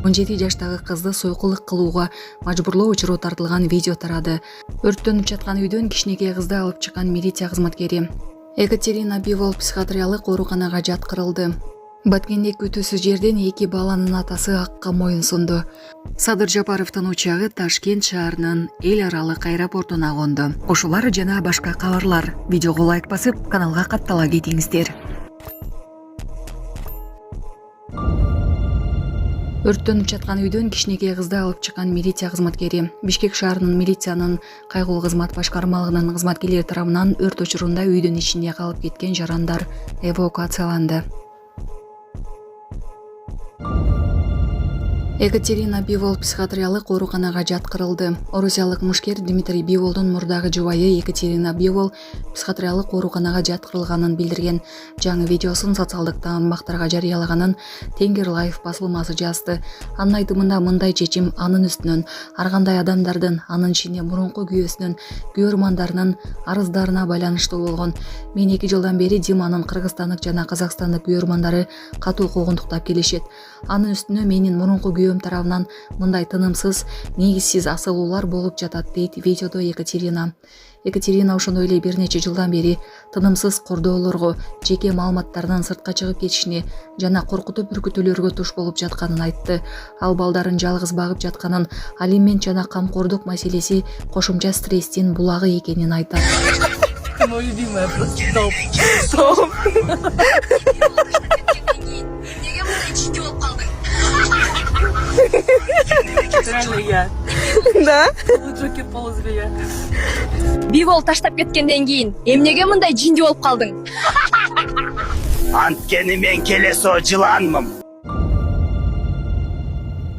17 жаштагы кызды сойкулук кылууга мажбурлоо учуру тартылган видео тарады. Өрттөнүп жаткан үйдөн кичинекей кызды алып чыккан милиция кызматкери Екатерина Бивол психиатриялык ооруканага жаткырылды. Баткенде күтүүсүз жерден 2 баланын атасы акка моюн сунду. Садыр Жапаровдун учагы Ташкент шаарынын эл аралык аэропортуна конду. Ушулар жана башка кабарлар. Видеого лайк басып, каналга каттала кетиңиздер. Өрттөнүп жаткан үйдөн кичинекей кызды алып чыккан милиция кызматкери Бишкек шаарынын милициянын кайгылуу кызмат башкармалыгынын кызматкерлери тарабынан өрт учурунда үйдүн ичинде калып кеткен жарандар эвакуацияланды. Екатерина Бивол психиатриялык ооруканага жаткырылды. Орусиялык мушкер Дмитрий Биволдун мурдагы жубайы Екатерина Бивол психиатриялык ооруканага жаткырылганын билдирген. Жаңы видеосун социалдык тармактарга жарыялаганын Тенгер Лайф басылмасы жазды. Анын айтымында мындай чечим анын үстүнөн ар кандай адамдардын, анын ичинде мурунку күйөөсүнүн, күйөрмандарынын арыздарына байланыштуу болгон. Мен 2 жылдан бери Диманын кыргызстандык жана казакстандык күйөрмандары катуу куугунтуктап келишет. Анын үстүнө менин мурунку күйөөм тарабынан мындай тынымсыз, негизсиз асылуулар болуп жатат, дейт видеодо Екатерина. Екатерина ошондой эле бир нече жылдан бери тынымсыз кордоолорго, жеке маалыматтарынын сыртка чыгып кетишине жана коркутуп үркүтүүлөргө туш болуп жатканын айтты. Ал балдарын жалгыз багып жатканын, алимент жана камкордук маселеси кошумча стресстин булагы экенин айтат. Мой любимый просто топ. Реально я. Да? Джокер полузбея. Бивол таштап кеткенден кийин эмнеге мындай жинди болуп калдың? Анткени мен келесо жыланмын.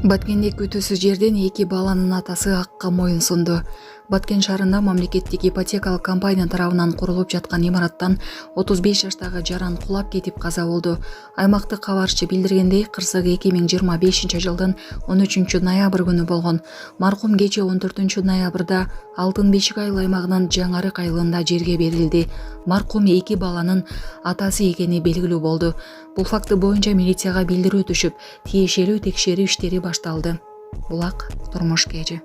Баткенде күтүүсүз жерден 2 баланын атасы акка моюн сунду. Баткен шаарында мамлекеттик ипотекалык компания тарабынан курулуп жаткан имараттан 35 жаштагы жаран кулап кетип каза болду. Аймактык кабарчы билдиргендей, кырсык 2025 жылдын 13 ноябрь күнү болгон. Маркум кече 14 ноябрда Алтын Бешик айыл аймагынын Жаңарык айылында жерге берилди. Маркум 2 баланын атасы экени белгилүү болду. Бул факты боюнча милицияга билдирүү түшүп, тиешелүү текшерүү иштери башталды. Булак турмуш кежи.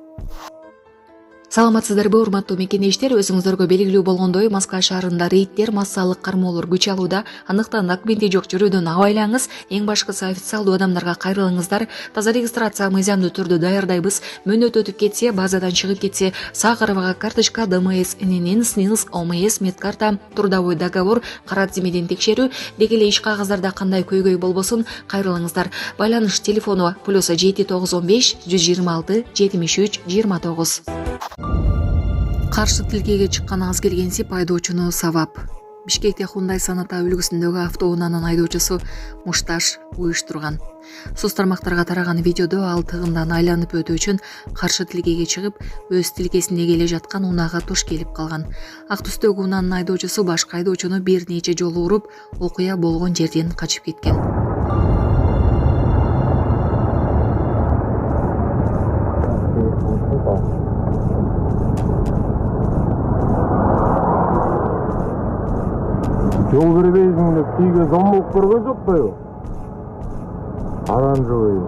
Саламатсыздарбы, урматтуу мекендештер, өзүңүздөргө белгилүү болгондой, Москва шаарында рейдтер, массалык кармоолор күч алууда. Андыктан документи жок жүрүүдөн абайлаңыз. Эң башкысы официалдуу адамдарга кайрылыңыздар. Таза регистрация мыйзамдуу түрдө даярдайбыз. Мөөнөт өтүп кетсе, базадан чыгып кетсе, Сахарова карточка, ДМС, ННН, СНИЛС, ОМС, медкарта, трудовой договор, кара тизмеден текшерүү, деги эле иш кагаздарда кандай көйгөй болбосун, кайрылыңыздар. Байланыш телефону +7 915 126 73 29. Каршы тилкеге чыккан аз келгенси айдоочуну сабап. Бишкекте Hyundai Sonata үлгүсүндөгү автоунаанын айдоочусу мушташ уюштурган. Соц тармактарга тараган видеодо ал тыгындан айланып өтүү үчүн каршы тилкеге чыгып, өз тилкесинде келе жаткан унаага туш келип калган. Ак түстөгү унаанын айдоочусу башка айдоочуну бир нече жолу уруп, окуя болгон жерден качып кеткен. Жол бербейсің деп тиге зом болып көрген жоқ қой. Оранжевый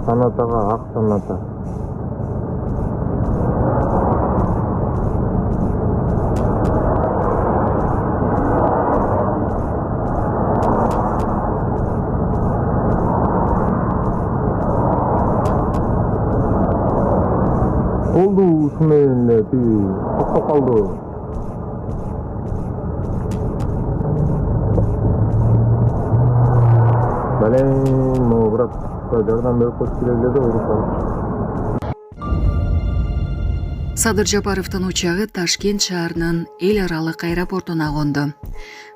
Сонатаға ақ Соната. Oldu ушуменен токтоп калды. Бирок жардам берип коюш керек эле да. Садыр Жапаровдун учагы Ташкент шаарынын эл аралык аэропортуна конду.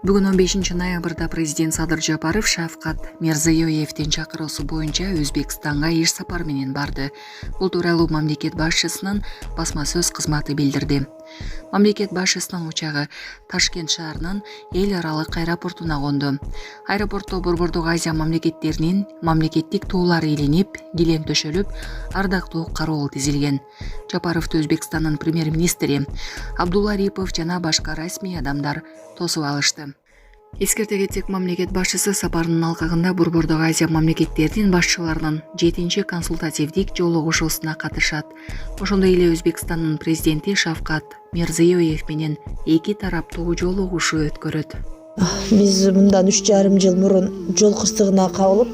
Бүгүн 15 ноябрда президент Садыр Жапаров Шавкат Мирзиёевдин чакыруусу боюнча Өзбекстанга иш сапар менен барды. Бул тууралуу мамлекет башчысынын басма сөз кызматы билдирди. Мамлекет башчысынын учагы Ташкент шаарынын эл аралык аэропортуна конду. Аэропортто Борбордук Азия мамлекеттеринин мамлекеттик туулары илинип, килем төшөлүп, ардактуу кароол тизилген. Жапаровду Өзбекстандын премьер-министри Абдулла Арипов жана башка расмий адамдар тосуп алышты. Эскерте кетсек, мамлекет башчысы сапарынын алкагында Борбордук Азия мамлекеттеринин башчыларынын 7-чи консультативдик жолугушуусуна катышат. Ошондой эле Өзбекстандын президенти Шавкат Мирзиёев менен эки тараптуу жолугушуу өткөрөт. Биз мындан 3,5 жыл мурун жол кырсыгына кабылып,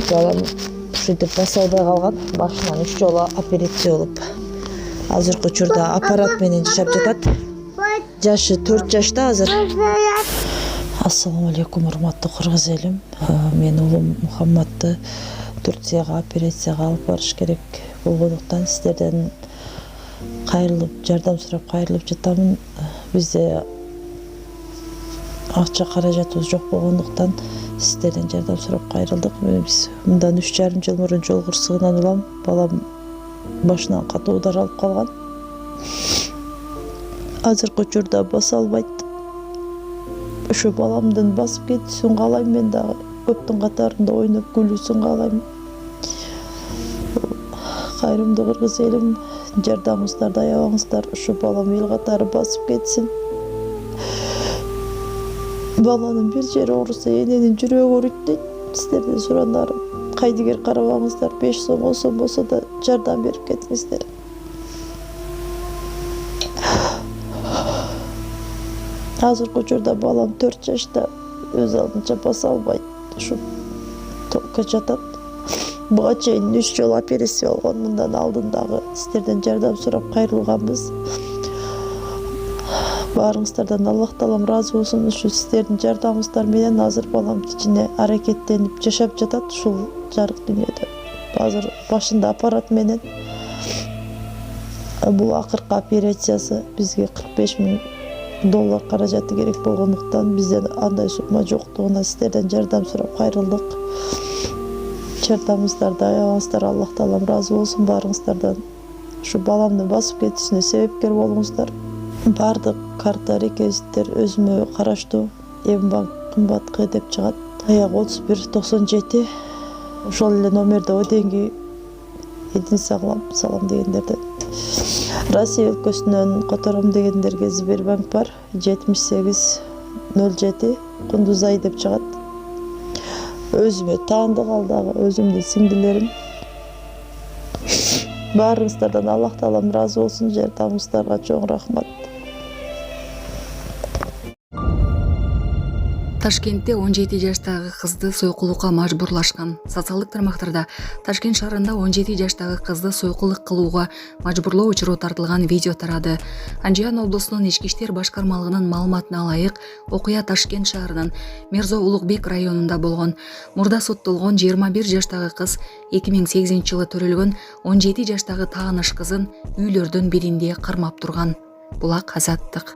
балам ушинтип баса албай калган. Башынан 3 жолу операция болуп, азыркы учурда аппарат менен жашап жатат. Жашы 4 жашта азыр. Ассаламу алейкум, урматтуу кыргыз элим. Мен уулум Мухаммадты Турцияга операцияга алып барыш керек болгондуктан сиздерден кайрылып, жардам сурап кайрылып жатамын. Бизде акча каражатыбыз жок болгондуктан сиздерден жардам сурап кайрылдык. Биз мындан 3,5 жыл мурун жол кырсыгынан улам, балам башынан катуу удар алып калган. Азыркы учурда баса албайт. Ушу баламдын басып кетүүсүн каалайм, мен дагы көптүн катарында ойноп күлүүсүн каалайм. Кайрымдуу кыргыз элим, жардамыңыздарды аябаңыздар, ушу балам эл катары басып кетсин. Баланын бир жери ооруса эненин жүрөгү ооруйт дейт. Сиздерден суранарым, кайдыгер карабаңыздар, 5 сом 10 сом болсо да жардам берип кетиңиздер. Азыркы учурда балам 4 жашта, өз алдынча баса албайт. Ушу токко жатат. Буга чейин 3 жолу операция болгон. Мындан алдын дагы сиздерден жардам сурап кайрылганбыз. Баарыңыздардан Аллах таалам ыраазы болсун. Ушу сиздердин жардамыңыздар менен азыр балам кичине аракеттенип жашап жатат ушул жарык дүйнөдө. Азыр башында аппарат менен. Бул акыркы операциясы бизге $45,000 каражаты керек болгондуктан бизден андай сумма жоктугуна сиздерден жардам сурап кайрылдык. Жардамыңыздарды аябаңыздар, Аллах таалам ыраазы болсун баарыңыздардан. Ушу баламдын басып кетүүсүнө себепкер болуңуздар. Бардык карта реквизиттер өзүмө караштуу. Эмбанк кымбат деп чыгат. Аяк 3197. Ошол эле номерде оденги Эдин салам дегендерден. Россия өлкөсүнөн котором дегендерге Сбербанк бар. 7807 Кундузай деп чыгат. Өзүмө таандык ал дагы өзүмдүн сиңдилерим. Баарыңыздардан Аллах таалам ыраазы болсун, жардамыңыздарга чоң рахмат. Ташкентте 17 жаштагы кызды сойкулукка мажбурлашкан. Социалдык тармактарда Ташкент шаарында 17 жаштагы кызды сойкулук кылууга мажбурлоо учуру тартылган видео тарады. Анжиян облусунун ички иштер башкармалыгынын маалыматына ылайык, окуя Ташкент шаарынын Мирзо Улукбек районунда болгон. Мурда соттолгон 21 жаштагы кыз 2008-жылы төрөлгөн 17 жаштагы тааныш кызын үйлөрдөн биринде кармап турган. Булак Азаттык.